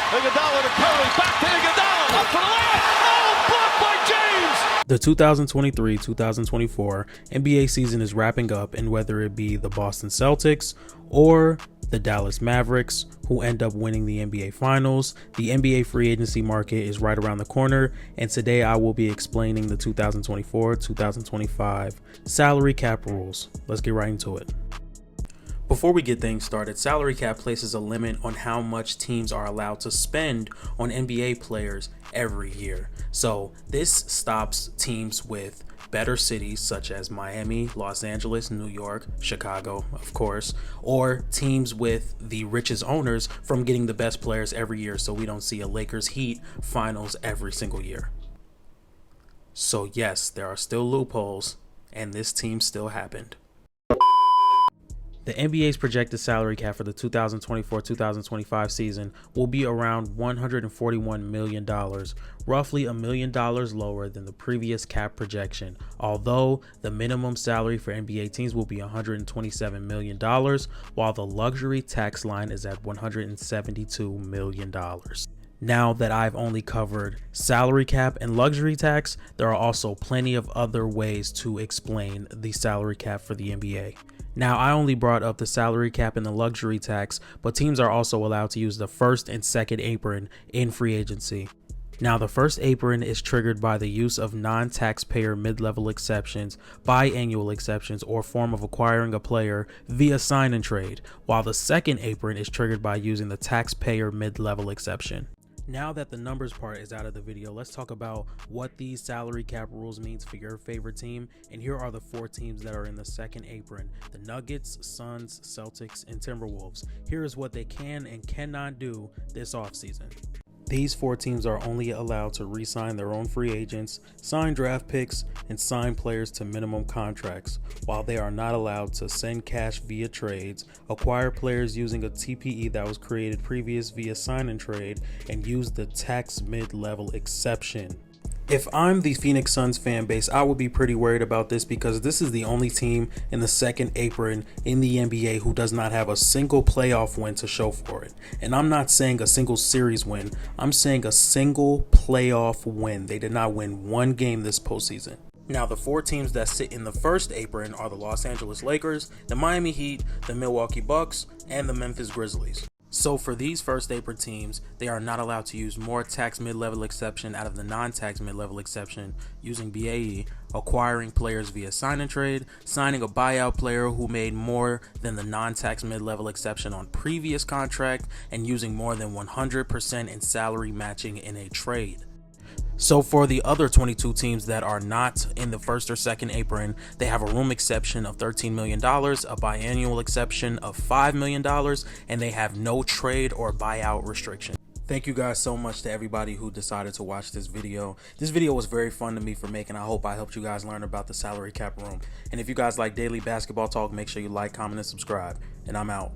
Iguodala to Curry, back to Iguodala, up for the layup. Oh, blocked by James. The 2023-2024 NBA season is wrapping up, and whether it be the Boston Celtics or the Dallas Mavericks, who end up winning the NBA Finals, the NBA free agency market is right around the corner, and today I will be explaining the 2024-2025 salary cap rules. Let's get right into it. Before we get things started, salary cap places a limit on how much teams are allowed to spend on NBA players every year. So this stops teams with better cities such as Miami, Los Angeles, New York, Chicago, of course, or teams with the richest owners from getting the best players every year, so we don't see a Lakers Heat finals every single year. So yes, there are still loopholes, and this team still happened. The NBA's projected salary cap for the 2024-2025 season will be around $141 million, roughly $1 million lower than the previous cap projection, although the minimum salary for NBA teams will be $127 million, while the luxury tax line is at $172 million. Now that I've only covered salary cap and luxury tax, there are also plenty of other ways to explain the salary cap for the NBA. Now, I only brought up the salary cap and the luxury tax, but teams are also allowed to use the first and second apron in free agency. Now, the first apron is triggered by the use of non-taxpayer mid-level exceptions, biannual exceptions, or form of acquiring a player via sign and trade, while the second apron is triggered by using the taxpayer mid-level exception. Now that the numbers part is out of the video, let's talk about what these salary cap rules means for your favorite team. And here are the 4 teams that are in the second apron: the Nuggets, Suns, Celtics, and Timberwolves. Here is what they can and cannot do this offseason. These 4 teams are only allowed to re-sign their own free agents, sign draft picks, and sign players to minimum contracts, while they are not allowed to send cash via trades, acquire players using a TPE that was created previous via sign and trade, and use the tax mid-level exception. If I'm the Phoenix Suns fan base, I would be pretty worried about this because this is the only team in the second apron in the NBA who does not have a single playoff win to show for it. And I'm not saying a single series win, I'm saying a single playoff win. They did not win one game this postseason. Now, the 4 teams that sit in the first apron are the Los Angeles Lakers, the Miami Heat, the Milwaukee Bucks, and the Memphis Grizzlies. So for these first apron teams, they are not allowed to use more tax mid-level exception out of the non-tax mid-level exception using BAE, acquiring players via sign and trade, signing a buyout player who made more than the non-tax mid-level exception on previous contract, and using more than 100% in salary matching in a trade. So for the other 22 teams that are not in the first or second apron, they have a room exception of $13 million, a biannual exception of $5 million, and they have no trade or buyout restriction. Thank you guys so much to everybody who decided to watch this video. This video was very fun to me for making. I hope I helped you guys learn about the salary cap room. And if you guys like daily basketball talk, make sure you like, comment, and subscribe. And I'm out.